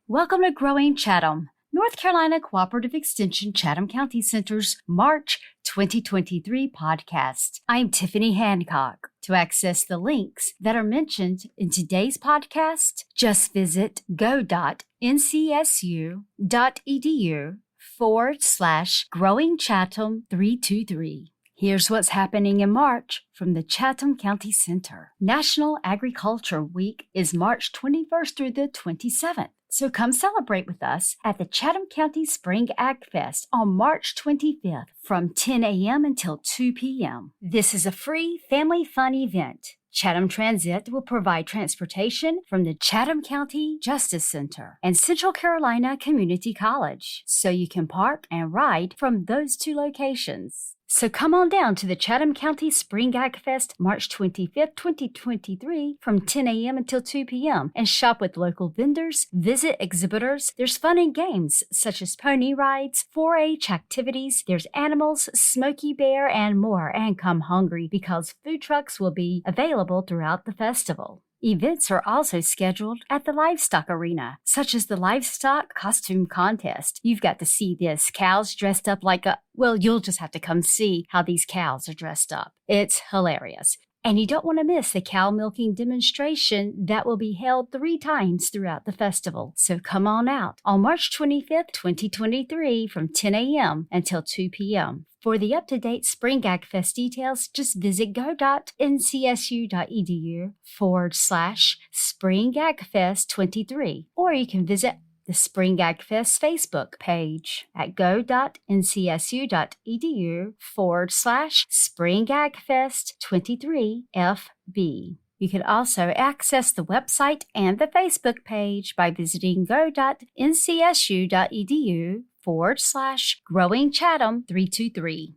Welcome to Growing Chatham, North Carolina Cooperative Extension Chatham County Center's March 2023 podcast. I'm Tiffany Hancock. To access the links that are mentioned in today's podcast, just visit go.ncsu.edu/Growing Chatham 323. Here's what's happening in March from the Chatham County Center. National Agriculture Week is March 21st through the 27th. So come celebrate with us at the Chatham County Spring Ag Fest on March 25th from 10 a.m. until 2 p.m. This is a free family fun event. Chatham Transit will provide transportation from the Chatham County Justice Center and Central Carolina Community College, so you can park and ride from those two locations. So come on down to the Chatham County Spring Ag Fest March 25th, 2023 from 10 a.m. until 2 p.m. and shop with local vendors, visit exhibitors. There's fun and games such as pony rides, 4-H activities, there's animals, Smoky Bear, and more. And come hungry because food trucks will be available throughout the festival. Events are also scheduled at the livestock arena, such as the livestock costume contest. You've got to see this. Cows dressed up like you'll just have to come see how these cows are dressed up. It's hilarious. And you don't want to miss the cow milking demonstration that will be held 3 times throughout the festival. So come on out on March 25th, 2023 from 10 a.m. until 2 p.m. For the up-to-date Spring Ag Fest details, just visit go.ncsu.edu/Spring Ag Fest 23, or you can visit the Spring Ag Fest Facebook page at go.ncsu.edu/Spring Ag Fest 23FB. You can also access the website and the Facebook page by visiting go.ncsu.edu/Growing Chatham 323.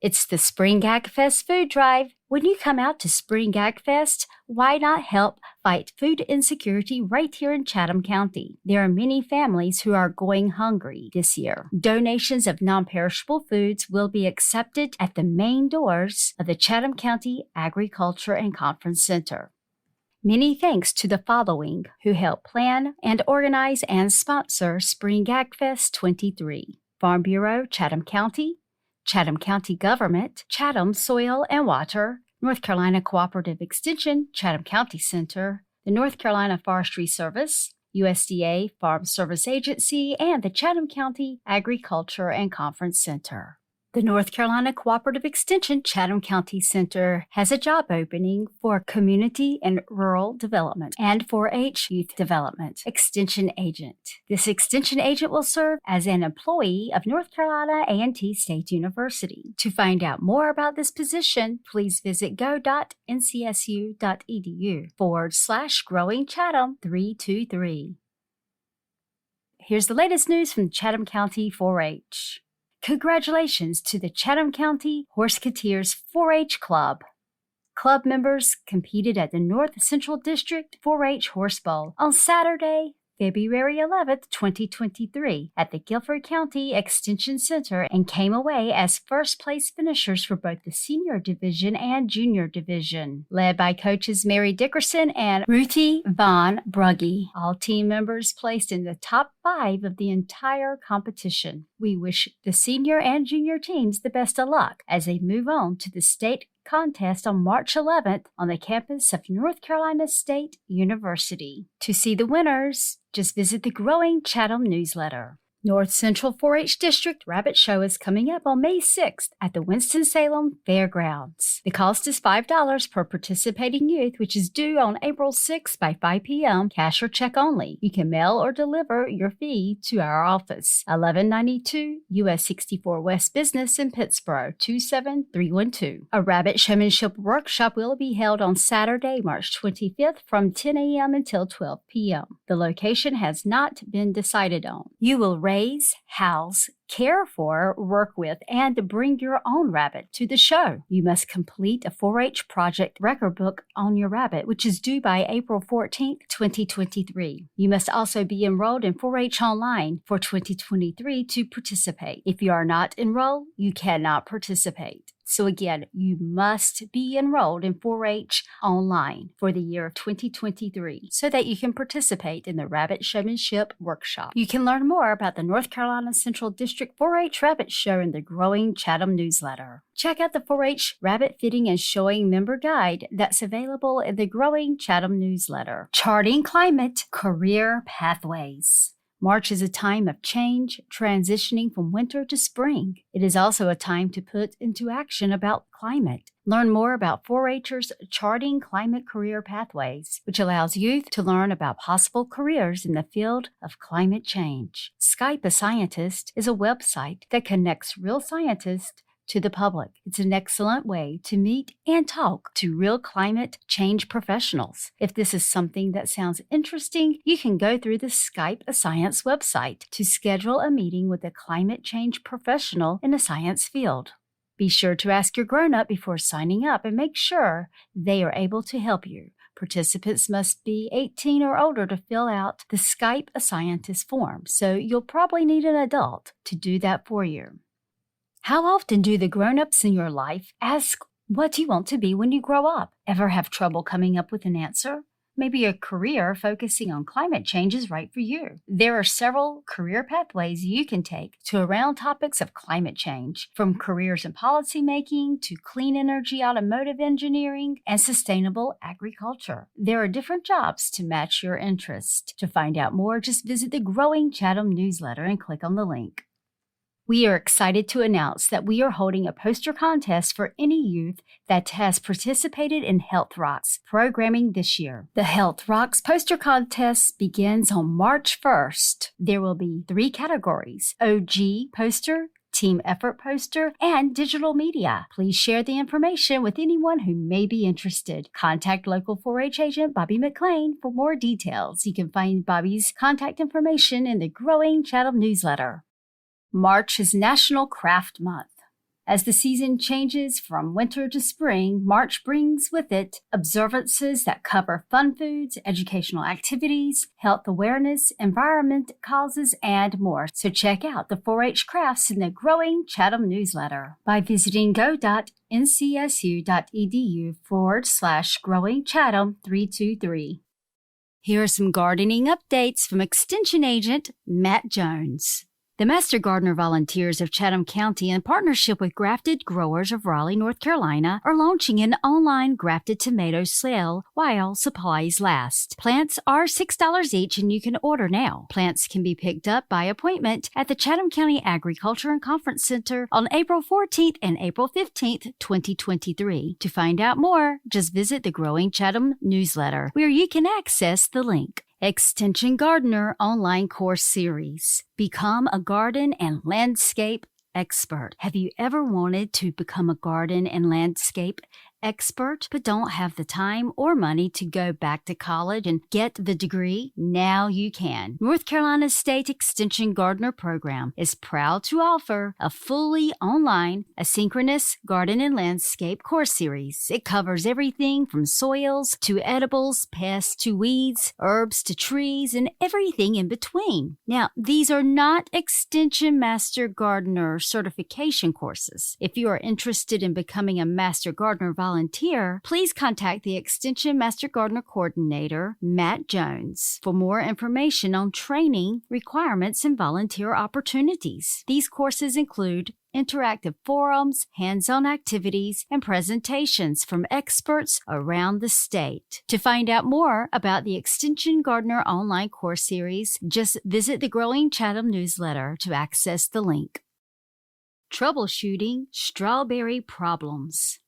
It's the Spring Ag Fest food drive. When you come out to Spring Ag Fest, why not help fight food insecurity right here in Chatham County? There are many families who are going hungry this year. Donations of non-perishable foods will be accepted at the main doors of the Chatham County Agriculture and Conference Center. Many thanks to the following who helped plan and organize and sponsor Spring Ag Fest 23. Farm Bureau, Chatham County Government, Chatham Soil and Water, North Carolina Cooperative Extension, Chatham County Center, the North Carolina Forestry Service, USDA Farm Service Agency, and the Chatham County Agriculture and Conference Center. The North Carolina Cooperative Extension Chatham County Center has a job opening for Community and Rural Development and 4-H Youth Development Extension Agent. This Extension Agent will serve as an employee of North Carolina A&T State University. To find out more about this position, please visit go.ncsu.edu/Growing Chatham 323. Here's the latest news from Chatham County 4-H. Congratulations to the Chatham County Horseketeers 4-H Club. Club members competed at the North Central District 4-H Horse Bowl on Saturday, February 11th, 2023 at the Guilford County Extension Center and came away as first-place finishers for both the Senior Division and Junior Division, led by coaches Mary Dickerson and Ruthie Von Brugge. All team members placed in the top 5 of the entire competition. We wish the senior and junior teams the best of luck as they move on to the state contest on March 11th on the campus of North Carolina State University. To see the winners, just visit the Growing Chatham newsletter. North Central 4-H District Rabbit Show is coming up on May 6th at the Winston-Salem Fairgrounds. The cost is $5 per participating youth, which is due on April 6th by 5 p.m., cash or check only. You can mail or deliver your fee to our office, 1192 U.S. 64 West Business in Pittsburgh, 27312. A rabbit showmanship workshop will be held on Saturday, March 25th from 10 a.m. until 12 p.m. The location has not been decided on. You will raise, house, care for, work with, and bring your own rabbit to the show. You must complete a 4-H project record book on your rabbit, which is due by April 14th, 2023. You must also be enrolled in 4-H Online for 2023 to participate. If you are not enrolled, you cannot participate. So again, you must be enrolled in 4-H online for the year of 2023 so that you can participate in the Rabbit Showmanship Workshop. You can learn more about the North Carolina Central District 4-H Rabbit Show in the Growing Chatham newsletter. Check out the 4-H Rabbit Fitting and Showing member guide that's available in the Growing Chatham newsletter. Charting Climate Career Pathways. March is a time of change, transitioning from winter to spring. It is also a time to put into action about climate. Learn more about 4-Hers Charting Climate Career Pathways, which allows youth to learn about possible careers in the field of climate change. Skype a Scientist is a website that connects real scientists to the public. It's an excellent way to meet and talk to real climate change professionals. If this is something that sounds interesting, you can go through the Skype a Science website to schedule a meeting with a climate change professional in the science field. Be sure to ask your grown-up before signing up and make sure they are able to help you. Participants must be 18 or older to fill out the Skype a Scientist form, so you'll probably need an adult to do that for you. How often do the grown-ups in your life ask what you want to be when you grow up? Ever have trouble coming up with an answer? Maybe a career focusing on climate change is right for you. There are several career pathways you can take to around topics of climate change, from careers in policymaking to clean energy, automotive engineering, and sustainable agriculture. There are different jobs to match your interest. To find out more, just visit the Growing Chatham newsletter and click on the link. We are excited to announce that we are holding a poster contest for any youth that has participated in Health Rocks programming this year. The Health Rocks poster contest begins on March 1st. There will be 3 categories: OG poster, team effort poster, and digital media. Please share the information with anyone who may be interested. Contact local 4-H agent Bobby McLean for more details. You can find Bobby's contact information in the Growing Chatham newsletter. March is National Craft Month. As the season changes from winter to spring, March brings with it observances that cover fun foods, educational activities, health awareness, environment causes, and more. So check out the 4-H crafts in the Growing Chatham newsletter by visiting go.ncsu.edu/Growing Chatham 323. Here are some gardening updates from Extension Agent Matt Jones. The Master Gardener Volunteers of Chatham County, in partnership with Grafted Growers of Raleigh, North Carolina, are launching an online grafted tomato sale while supplies last. Plants are $6 each and you can order now. Plants can be picked up by appointment at the Chatham County Agriculture and Conference Center on April 14th and April 15th, 2023. To find out more, just visit the Growing Chatham newsletter, where you can access the link. Extension Gardener Online Course Series. Become a garden and landscape expert. Have you ever wanted to become a garden and landscape expert but don't have the time or money to go back to college and get the degree? Now you can. North Carolina State Extension Gardener Program is proud to offer a fully online asynchronous garden and landscape course series. It covers everything from soils to edibles, pests to weeds, herbs to trees, and everything in between. Now, these are not Extension Master Gardener certification courses. If you are interested in becoming a Master Gardener volunteer, please contact the Extension Master Gardener Coordinator, Matt Jones, for more information on training, requirements, and volunteer opportunities. These courses include interactive forums, hands-on activities, and presentations from experts around the state. To find out more about the Extension Gardener online course series, just visit the Growing Chatham newsletter to access the link. Troubleshooting strawberry problems.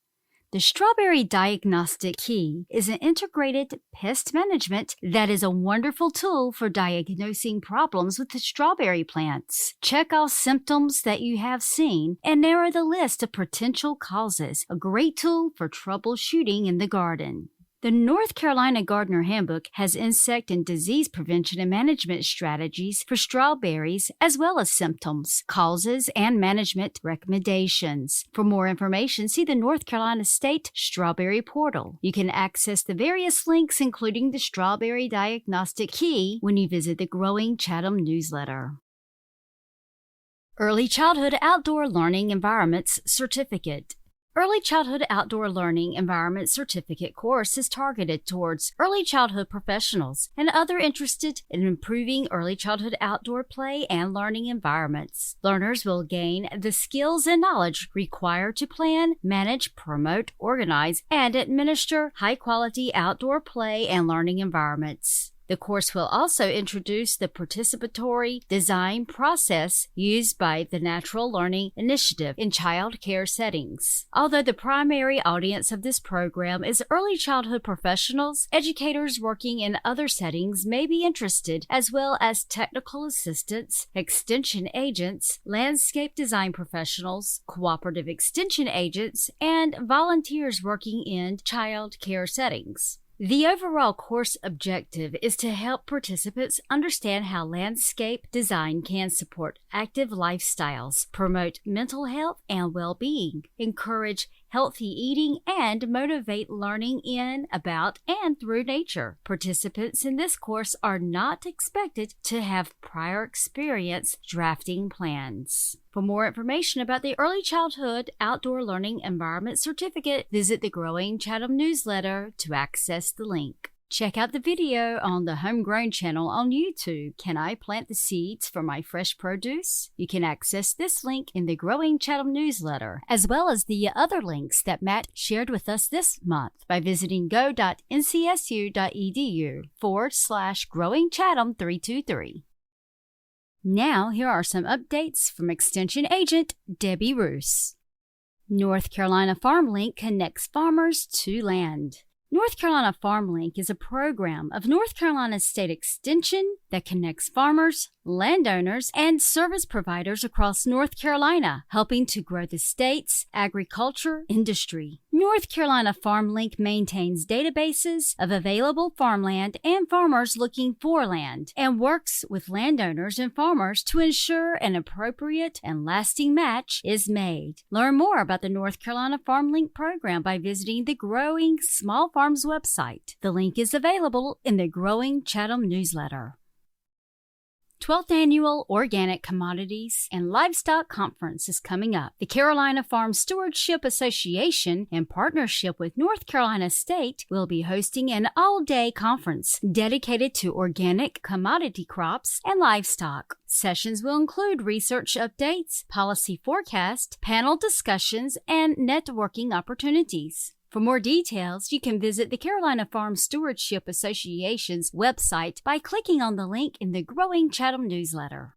The Strawberry Diagnostic Key is an integrated pest management that is a wonderful tool for diagnosing problems with the strawberry plants. Check off symptoms that you have seen and narrow the list of potential causes, a great tool for troubleshooting in the garden. The North Carolina Gardener Handbook has insect and disease prevention and management strategies for strawberries, as well as symptoms, causes, and management recommendations. For more information, see the North Carolina State Strawberry Portal. You can access the various links, including the Strawberry Diagnostic Key, when you visit the Growing Chatham newsletter. Early Childhood Outdoor Learning Environments Certificate. Early Childhood Outdoor Learning Environment Certificate course is targeted towards early childhood professionals and other interested in improving early childhood outdoor play and learning environments. Learners will gain the skills and knowledge required to plan, manage, promote, organize, and administer high-quality outdoor play and learning environments. The course will also introduce the participatory design process used by the Natural Learning Initiative in child care settings. Although the primary audience of this program is early childhood professionals, educators working in other settings may be interested, as well as technical assistants, extension agents, landscape design professionals, cooperative extension agents, and volunteers working in child care settings. The overall course objective is to help participants understand how landscape design can support active lifestyles, promote mental health and well-being, encourage healthy eating, and motivate learning in, about, and through nature. Participants in this course are not expected to have prior experience drafting plans. For more information about the Early Childhood Outdoor Learning Environment Certificate, visit the Growing Chatham newsletter to access the link. Check out the video on the Homegrown channel on YouTube. Can I plant the seeds for my fresh produce? You can access this link in the Growing Chatham newsletter, as well as the other links that Matt shared with us this month by visiting go.ncsu.edu/growingchatham323. Now, here are some updates from Extension Agent Debbie Roos. North Carolina Farm Link connects farmers to land. North Carolina Farm Link is a program of North Carolina State Extension that connects farmers, landowners, and service providers across North Carolina, helping to grow the state's agriculture industry. North Carolina Farm Link maintains databases of available farmland and farmers looking for land, and works with landowners and farmers to ensure an appropriate and lasting match is made. Learn more about the North Carolina Farm Link program by visiting the Growing Small Farms website. The link is available in the Growing Chatham newsletter. 12th Annual Organic Commodities and Livestock Conference is coming up. The Carolina Farm Stewardship Association, in partnership with North Carolina State, will be hosting an all-day conference dedicated to organic commodity crops and livestock. Sessions will include research updates, policy forecast, panel discussions, and networking opportunities. For more details, you can visit the Carolina Farm Stewardship Association's website by clicking on the link in the Growing Chatham newsletter.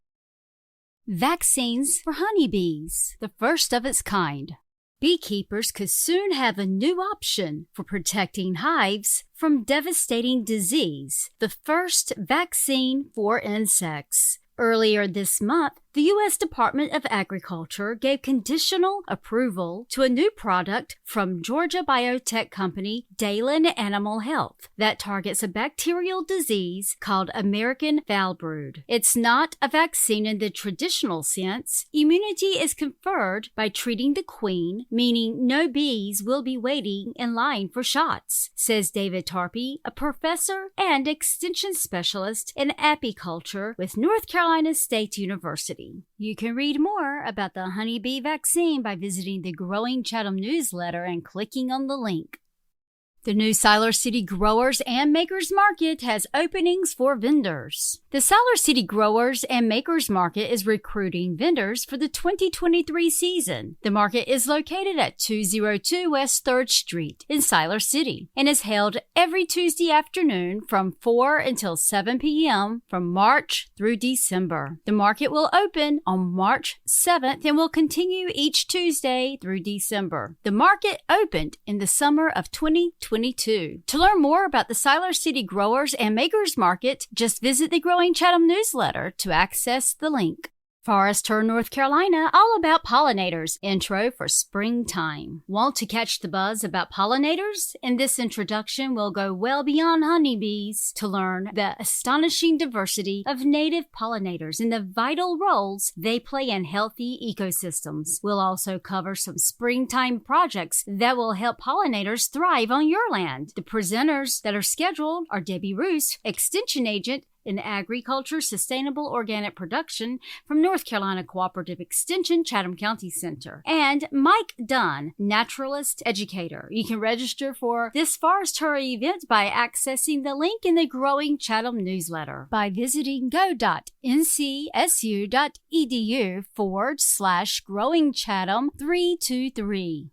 Vaccines for honeybees, the first of its kind. Beekeepers could soon have a new option for protecting hives from devastating disease, the first vaccine for insects. Earlier this month, the U.S. Department of Agriculture gave conditional approval to a new product from Georgia biotech company Dalen Animal Health that targets a bacterial disease called American foul brood. It's not a vaccine in the traditional sense. Immunity is conferred by treating the queen, meaning no bees will be waiting in line for shots, says David Tarpey, a professor and extension specialist in apiculture with North Carolina State University. You can read more about the honeybee vaccine by visiting the Growing Chatham newsletter and clicking on the link. The new Siler City Growers and Makers Market has openings for vendors. The Siler City Growers and Makers Market is recruiting vendors for the 2023 season. The market is located at 202 West 3rd Street in Siler City and is held every Tuesday afternoon from 4 until 7 p.m. from March through December. The market will open on March 7th and will continue each Tuesday through December. The market opened in the summer of 2022. To learn more about the Siler City Growers and Makers Market, just visit the Growing Chatham newsletter to access the link. Forest Tour North Carolina, all about pollinators. Intro for springtime. Want to catch the buzz about pollinators? In this introduction, we'll go well beyond honeybees to learn the astonishing diversity of native pollinators and the vital roles they play in healthy ecosystems. We'll also cover some springtime projects that will help pollinators thrive on your land. The presenters that are scheduled are Debbie Roos, Extension Agent in agriculture, sustainable organic production from North Carolina Cooperative Extension, Chatham County Center. And Mike Dunn, naturalist educator. You can register for this forest tour event by accessing the link in the Growing Chatham newsletter by visiting go.ncsu.edu/growingchatham323.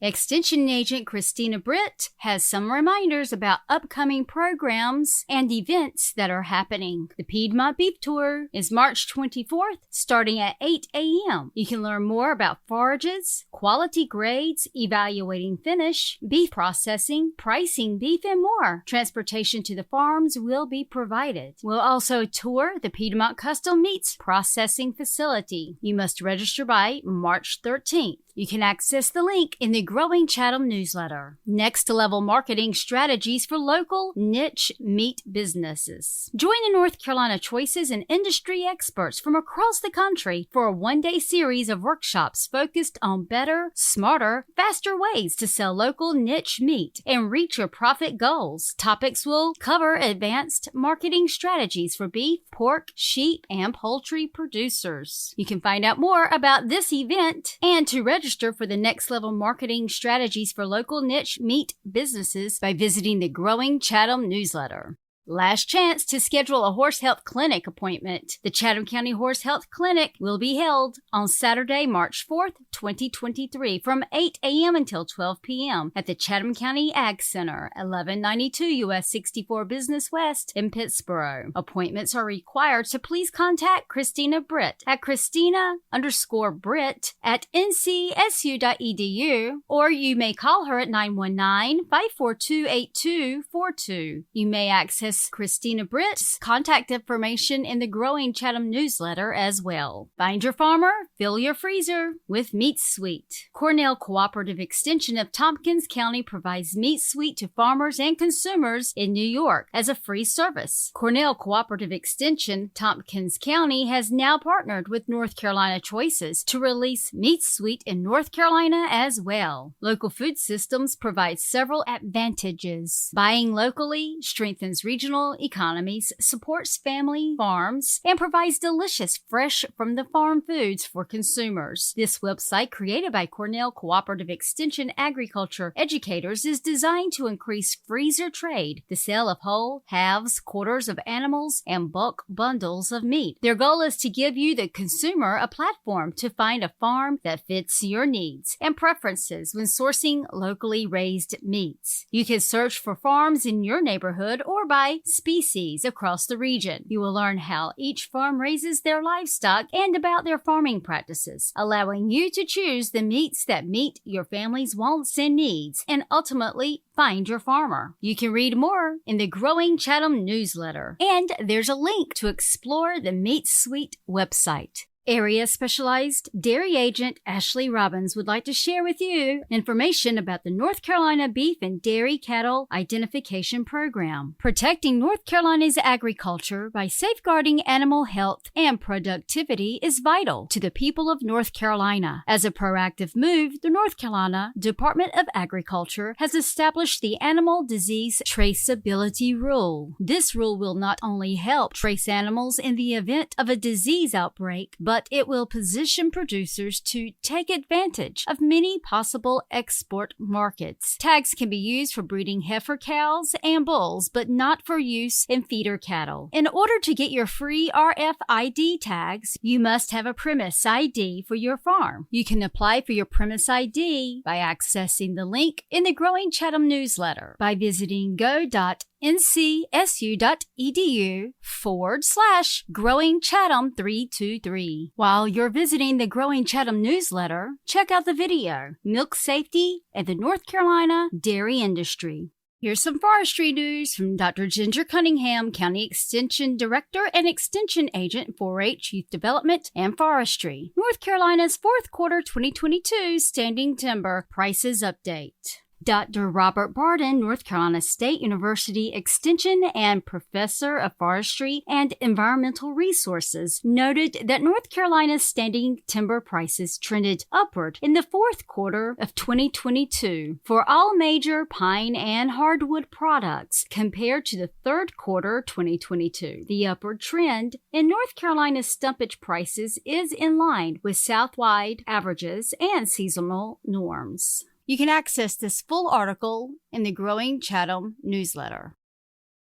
Extension Agent Christina Britt has some reminders about upcoming programs and events that are happening. The Piedmont Beef Tour is March 24th, starting at 8 a.m. You can learn more about forages, quality grades, evaluating finish, beef processing, pricing beef, and more. Transportation to the farms will be provided. We'll also tour the Piedmont Custom Meats Processing Facility. You must register by March 13th. You can access the link in the Growing Chatham newsletter. Next level marketing strategies for local niche meat businesses. Join the North Carolina Choices and industry experts from across the country for a one-day series of workshops focused on better, smarter, faster ways to sell local niche meat and reach your profit goals. Topics will cover advanced marketing strategies for beef, pork, sheep, and poultry producers. You can find out more about this event and to register for the next level marketing strategies for local niche meat businesses by visiting the Growing Chatham newsletter. Last chance to schedule a horse health clinic appointment. The Chatham County Horse Health Clinic will be held on Saturday, March 4th, 2023 from 8 a.m. until 12 p.m. at the Chatham County Ag Center, 1192 U.S. 64 Business West in Pittsboro. Appointments are required, so please contact Christina Britt at Christina_Britt at ncsu.edu, or you may call her at 919-542-8242. You may access Christina Britt's contact information in the Growing Chatham newsletter as well. Find your farmer, fill your freezer with Meat Sweet. Cornell Cooperative Extension of Tompkins County provides Meat Sweet to farmers and consumers in New York as a free service. Cornell Cooperative Extension, Tompkins County, has now partnered with North Carolina Choices to release Meat Sweet in North Carolina as well. Local food systems provide several advantages. Buying locally strengthens regional economies, supports family farms, and provides delicious, fresh from the farm foods for consumers. This website, created by Cornell Cooperative Extension agriculture educators, is designed to increase freezer trade, the sale of whole, halves, quarters of animals, and bulk bundles of meat. Their goal is to give you, the consumer, a platform to find a farm that fits your needs and preferences when sourcing locally raised meats. You can search for farms in your neighborhood or by species across the region. You will learn how each farm raises their livestock and about their farming practices, allowing you to choose the meats that meet your family's wants and needs, and ultimately find your farmer. You can read more in the Growing Chatham newsletter, and there's a link to explore the Meat Sweet website. Area Specialized Dairy Agent Ashley Robbins would like to share with you information about the North Carolina Beef and Dairy Cattle Identification Program, protecting North Carolina's agriculture by safeguarding animal health and productivity is vital to the people of North Carolina. As a proactive move, the North Carolina Department of Agriculture has established the Animal Disease Traceability Rule. This rule will not only help trace animals in the event of a disease outbreak, but it will position producers to take advantage of many possible export markets. Tags can be used for breeding heifer cows and bulls, but not for use in feeder cattle. In order to get your free RFID tags, you must have a premise ID for your farm. You can apply for your premise ID by accessing the link in the Growing Chatham newsletter by visiting go.ncsu.edu/growingchatham323. While you're visiting the Growing Chatham newsletter, check out the video, Milk Safety and the North Carolina Dairy Industry. Here's some forestry news from Dr. Ginger Cunningham, County Extension Director and Extension Agent, 4-H Youth Development and Forestry. North Carolina's fourth quarter 2022 standing timber prices update. Dr. Robert Barden, North Carolina State University Extension and Professor of Forestry and Environmental Resources, noted that North Carolina's standing timber prices trended upward in the fourth quarter of 2022 for all major pine and hardwood products compared to the third quarter 2022. The upward trend in North Carolina's stumpage prices is in line with Southwide averages and seasonal norms. You can access this full article in the Growing Chatham newsletter.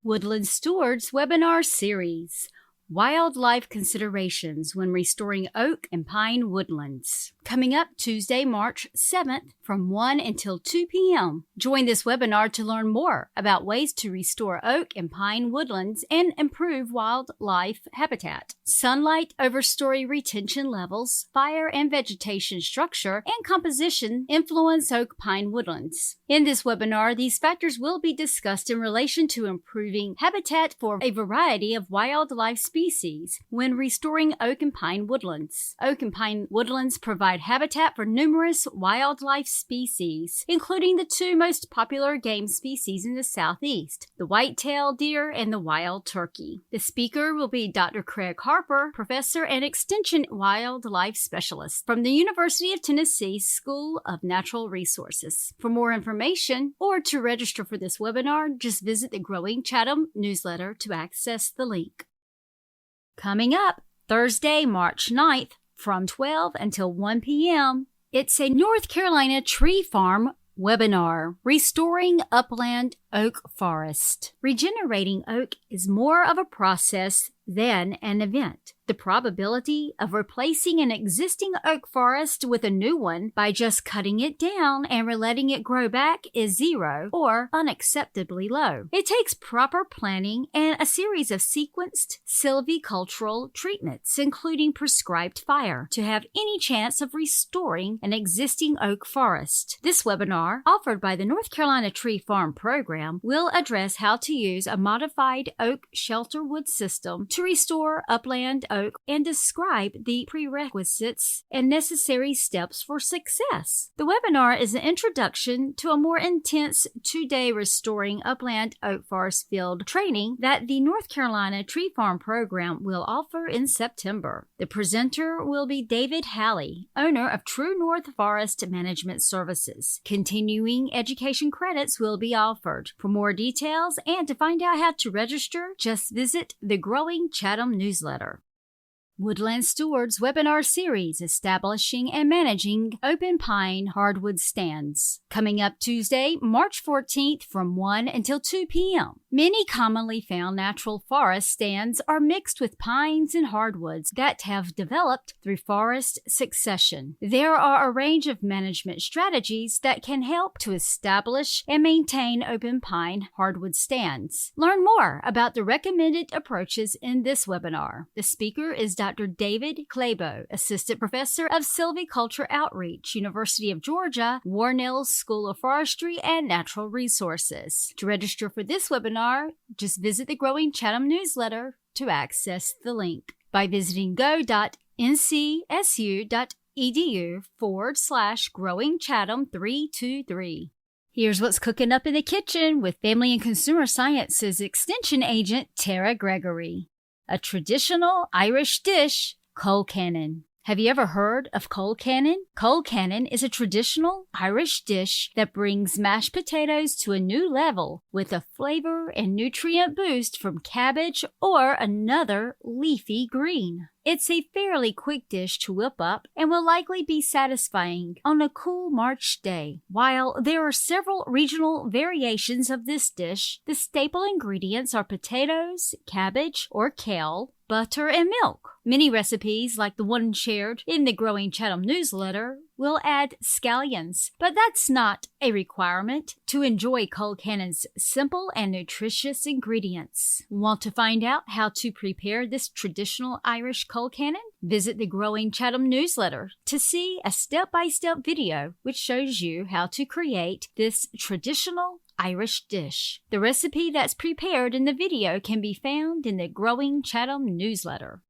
Woodland Stewards Webinar Series: Wildlife Considerations when Restoring Oak and Pine Woodlands. Coming up Tuesday, March 7th from 1 until 2 p.m. Join this webinar to learn more about ways to restore oak and pine woodlands and improve wildlife habitat. Sunlight overstory retention levels, fire and vegetation structure, and composition influence oak pine woodlands. In this webinar, these factors will be discussed in relation to improving habitat for a variety of wildlife species when restoring oak and pine woodlands. Oak and pine woodlands provide habitat for numerous wildlife species, including the two most popular game species in the southeast, the white-tailed deer and the wild turkey. The speaker will be Dr. Craig Harper, professor and extension wildlife specialist from the University of Tennessee School of Natural Resources. For more information or to register for this webinar, just visit the Growing Chatham newsletter to access the link. Coming up Thursday, March 9th, from 12 until 1 p.m., it's a North Carolina tree farm webinar, Restoring Upland Oak Forest. Regenerating oak is more of a process than an event. The probability of replacing an existing oak forest with a new one by just cutting it down and letting it grow back is zero or unacceptably low. It takes proper planning and a series of sequenced silvicultural treatments, including prescribed fire, to have any chance of restoring an existing oak forest. This webinar, offered by the North Carolina Tree Farm Program, will address how to use a modified oak shelter wood system to restore upland oak and describe the prerequisites and necessary steps for success. The webinar is an introduction to a more intense 2-day Restoring Upland Oak Forest field training that the North Carolina Tree Farm Program will offer in September. The presenter will be David Halley, owner of True North Forest Management Services. Continuing education credits will be offered. For more details and to find out how to register, just visit the Growing Chatham newsletter. Woodland Stewards Webinar Series: Establishing and Managing Open Pine Hardwood Stands. Coming up Tuesday, March 14th from 1 until 2 p.m. Many commonly found natural forest stands are mixed with pines and hardwoods that have developed through forest succession. There are a range of management strategies that can help to establish and maintain open pine hardwood stands. Learn more about the recommended approaches in this webinar. The speaker is Dr. David Clabo, Assistant Professor of Silviculture Outreach, University of Georgia, Warnell School of Forestry and Natural Resources. To register for this webinar, just visit the Growing Chatham newsletter to access the link by visiting go.ncsu.edu/Growing Chatham 323. Here's what's cooking up in the kitchen with Family and Consumer Sciences Extension Agent Tara Gregory. A traditional Irish dish, colcannon. Have you ever heard of colcannon? Colcannon is a traditional Irish dish that brings mashed potatoes to a new level with a flavor and nutrient boost from cabbage or another leafy green. It's a fairly quick dish to whip up and will likely be satisfying on a cool March day. While there are several regional variations of this dish, the staple ingredients are potatoes, cabbage or kale, butter, and milk. Many recipes, like the one shared in the Growing Chatham newsletter, will add scallions, but that's not a requirement to enjoy colcannon's simple and nutritious ingredients. Want to find out how to prepare this traditional Irish colcannon? Visit the Growing Chatham newsletter to see a step-by-step video which shows you how to create this traditional Irish dish. The recipe that's prepared in the video can be found in the Growing Chatham newsletter.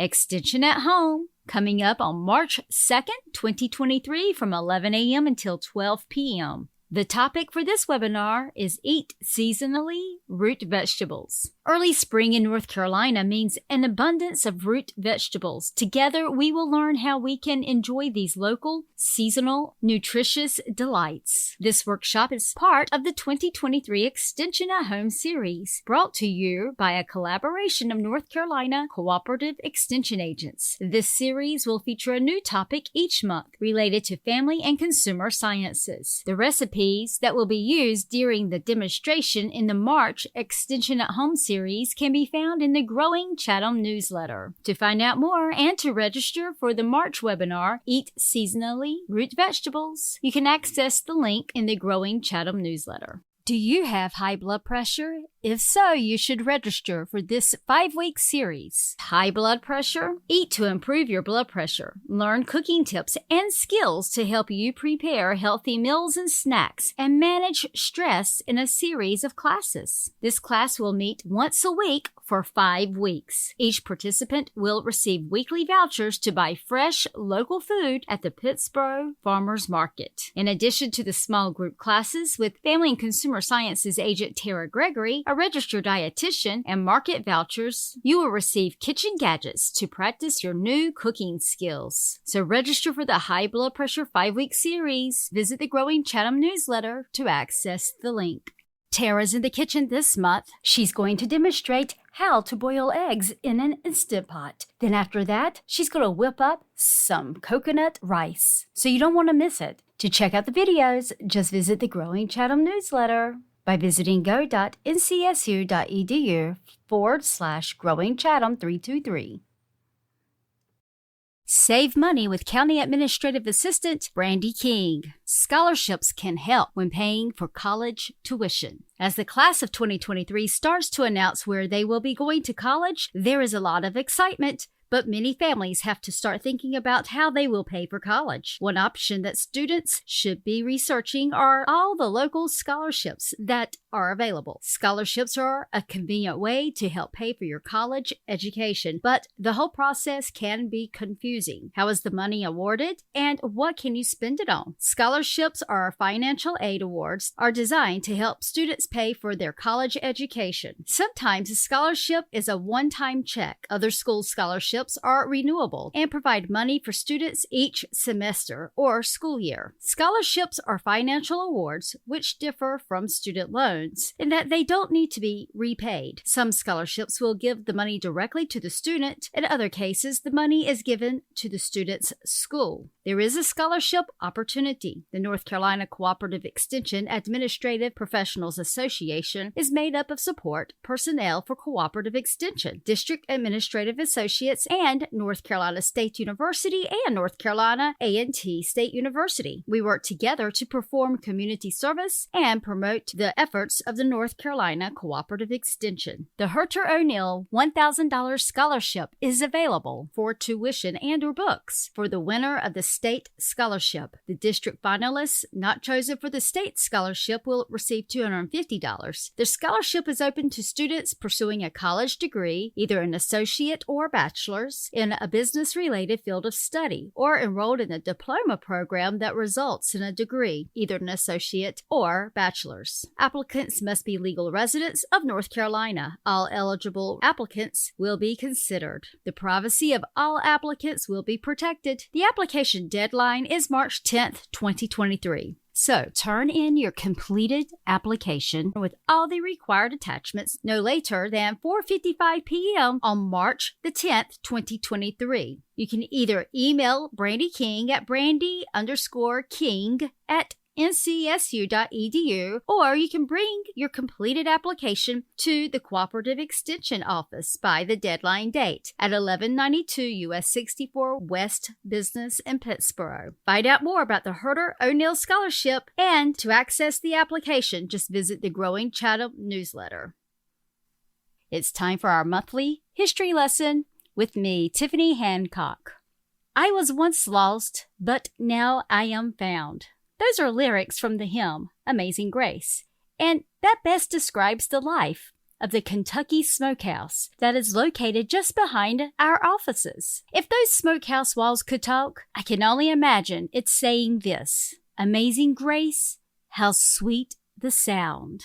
Extension at Home, coming up on March 2nd, 2023 from 11 a.m. until 12 p.m. The topic for this webinar is Eat Seasonally Root Vegetables. Early spring in North Carolina means an abundance of root vegetables. Together, we will learn how we can enjoy these local, seasonal, nutritious delights. This workshop is part of the 2023 Extension at Home series, brought to you by a collaboration of North Carolina Cooperative Extension Agents. This series will feature a new topic each month related to family and consumer sciences. The recipes that will be used during the demonstration in the March Extension at Home series can be found in the Growing Chatham newsletter. To find out more and to register for the March webinar, Eat Seasonally Root Vegetables, you can access the link in the Growing Chatham newsletter. Do you have high blood pressure? If so, you should register for this 5-week series. High blood pressure? Eat to improve your blood pressure. Learn cooking tips and skills to help you prepare healthy meals and snacks and manage stress in a series of classes. This class will meet once a week for 5 weeks. Each participant will receive weekly vouchers to buy fresh, local food at the Pittsburgh Farmers Market. In addition to the small group classes with Family and Consumer Sciences agent Tara Gregory, a registered dietitian, and market vouchers, you will receive kitchen gadgets to practice your new cooking skills. So register for the High Blood Pressure 5-week series. Visit the Growing Chatham newsletter to access the link. Tara's in the kitchen this month. She's going to demonstrate how to boil eggs in an Instant Pot. Then after that, she's going to whip up some coconut rice. So you don't want to miss it. To check out the videos, just visit the Growing Chatham newsletter by visiting go.ncsu.edu/growingchatham323. Save money with County Administrative Assistant Brandy King. Scholarships can help when paying for college tuition. As the class of 2023 starts to announce where they will be going to college, there is a lot of excitement. But many families have to start thinking about how they will pay for college. One option that students should be researching are all the local scholarships that are available. Scholarships are a convenient way to help pay for your college education, but the whole process can be confusing. How is the money awarded, and what can you spend it on? Scholarships or financial aid awards are designed to help students pay for their college education. Sometimes a scholarship is a one-time check. Other school scholarships are renewable and provide money for students each semester or school year. Scholarships are financial awards which differ from student loans in that they don't need to be repaid. Some scholarships will give the money directly to the student. In other cases, the money is given to the student's school. There is a scholarship opportunity. The North Carolina Cooperative Extension Administrative Professionals Association is made up of support personnel for cooperative extension, district administrative associates, and North Carolina State University and North Carolina A&T State University. We work together to perform community service and promote the efforts of the North Carolina Cooperative Extension. The Herter O'Neill $1,000 scholarship is available for tuition and or books for the winner of the state scholarship. The district finalists not chosen for the state scholarship will receive $250. The scholarship is open to students pursuing a college degree, either an associate or bachelor's, in a business-related field of study, or enrolled in a diploma program that results in a degree, either an associate or bachelor's. Applicants must be legal residents of North Carolina. All eligible applicants will be considered. The privacy of all applicants will be protected. The application deadline is March 10th, 2023. So, turn in your completed application with all the required attachments no later than 4:55 p.m. on March the 10th, 2023. You can either email Brandy King at brandy_king@ncsu.edu, or you can bring your completed application to the Cooperative Extension Office by the deadline date at 1192 U.S. 64 West Business in Pittsburgh. Find out more about the Herter O'Neill Scholarship, and to access the application, just visit the Growing Chatham newsletter. It's time for our monthly history lesson with me, Tiffany Hancock. I was once lost, but now I am found. Those are lyrics from the hymn, Amazing Grace, and that best describes the life of the Kentucky Smokehouse that is located just behind our offices. If those smokehouse walls could talk, I can only imagine it's saying this: Amazing Grace, how sweet the sound.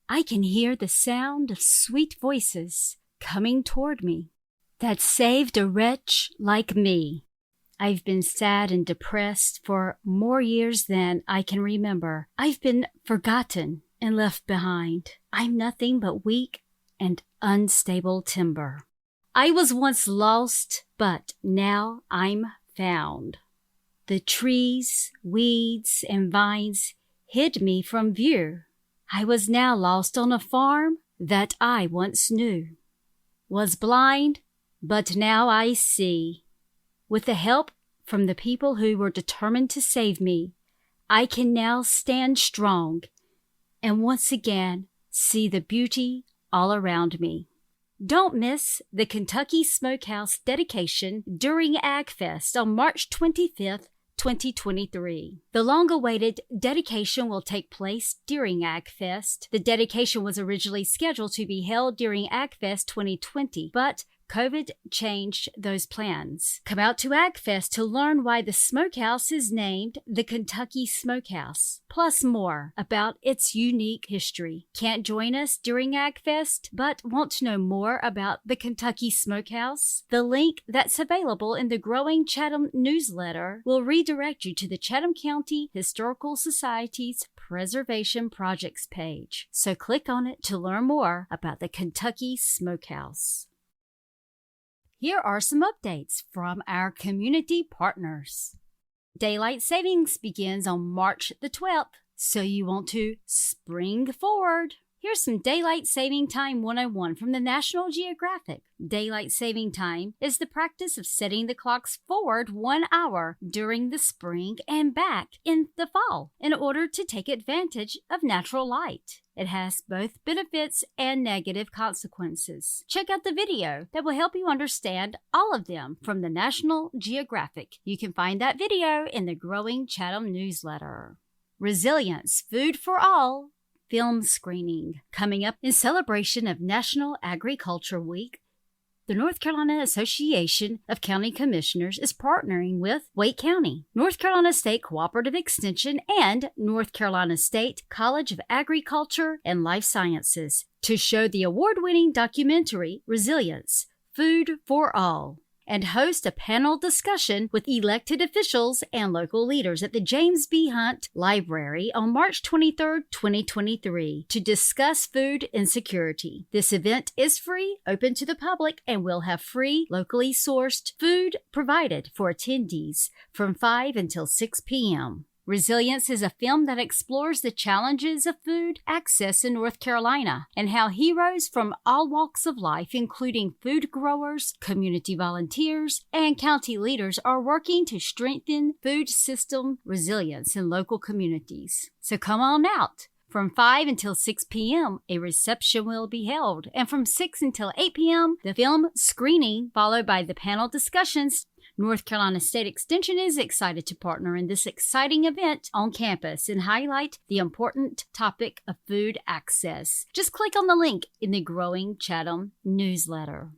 I can hear the sound of sweet voices coming toward me that saved a wretch like me. I've been sad and depressed for more years than I can remember. I've been forgotten and left behind. I'm nothing but weak and unstable timber. I was once lost, but now I'm found. The trees, weeds, and vines hid me from view. I was now lost on a farm that I once knew. Was blind, but now I see. With the help from the people who were determined to save me, I can now stand strong and once again see the beauty all around me. Don't miss the Kentucky Smokehouse dedication during AgFest on March 25th, 2023. The long-awaited dedication will take place during AgFest. The dedication was originally scheduled to be held during AgFest 2020, but COVID changed those plans. Come out to AgFest to learn why the smokehouse is named the Kentucky Smokehouse, plus more about its unique history. Can't join us during AgFest, but want to know more about the Kentucky Smokehouse? The link that's available in the Growing Chatham newsletter will redirect you to the Chatham County Historical Society's Preservation Projects page. So click on it to learn more about the Kentucky Smokehouse. Here are some updates from our community partners. Daylight savings begins on March the 12th, so you want to spring forward. Here's some Daylight Saving Time 101 from the National Geographic. Daylight saving time is the practice of setting the clocks forward 1 hour during the spring and back in the fall in order to take advantage of natural light. It has both benefits and negative consequences. Check out the video that will help you understand all of them from the National Geographic. You can find that video in the Growing Chatham newsletter. Resilience, Food for All film screening. Coming up in celebration of National Agriculture Week, the North Carolina Association of County Commissioners is partnering with Wake County, North Carolina State Cooperative Extension, and North Carolina State College of Agriculture and Life Sciences to show the award-winning documentary Resilience, Food for All, and host a panel discussion with elected officials and local leaders at the James B. Hunt Library on March 23, 2023, to discuss food insecurity. This event is free, open to the public, and will have free, locally sourced food provided for attendees from 5 until 6 p.m. Resilience is a film that explores the challenges of food access in North Carolina and how heroes from all walks of life, including food growers, community volunteers, and county leaders, are working to strengthen food system resilience in local communities. So come on out. From 5 until 6 p.m., a reception will be held, and from 6 until 8 p.m., the film screening, followed by the panel discussions. North Carolina State Extension is excited to partner in this exciting event on campus and highlight the important topic of food access. Just click on the link in the Growing Chatham newsletter.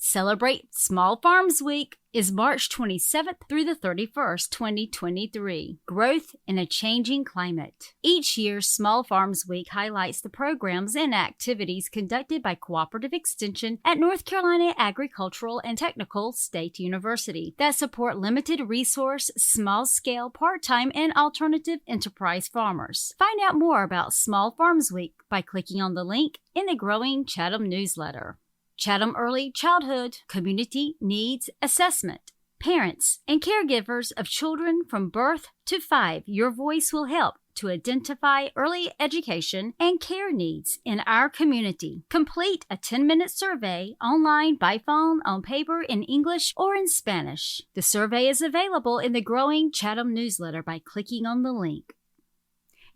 Celebrate Small Farms Week is March 27th through the 31st, 2023. Growth in a Changing Climate. Each year, Small Farms Week highlights the programs and activities conducted by Cooperative Extension at North Carolina Agricultural and Technical State University that support limited resource, small-scale, part-time, and alternative enterprise farmers. Find out more about Small Farms Week by clicking on the link in the Growing Chatham newsletter. Chatham Early Childhood Community Needs Assessment. Parents and caregivers of children from birth to 5, your voice will help to identify early education and care needs in our community. Complete a 10-minute survey online, by phone, on paper, in English, or in Spanish. The survey is available in the Growing Chatham newsletter by clicking on the link.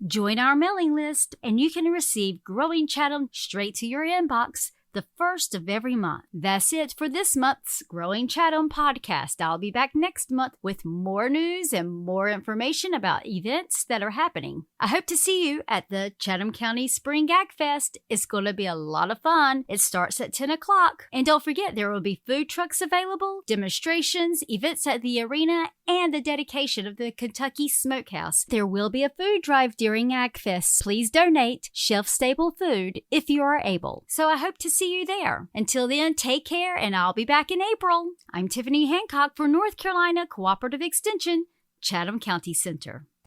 Join our mailing list, and you can receive Growing Chatham straight to your inbox the first of every month. That's it for this month's Growing Chatham podcast. I'll be back next month with more news and more information about events that are happening. I hope to see you at the Chatham County Spring Ag Fest. It's going to be a lot of fun. It starts at 10 o'clock. And don't forget, there will be food trucks available, demonstrations, events at the arena, and the dedication of the Kentucky Smokehouse. There will be a food drive during Ag Fest. Please donate shelf-stable food if you are able. So I hope to see you there. Until then, take care, and I'll be back in April. I'm Tiffany Hancock for North Carolina Cooperative Extension, Chatham County Center.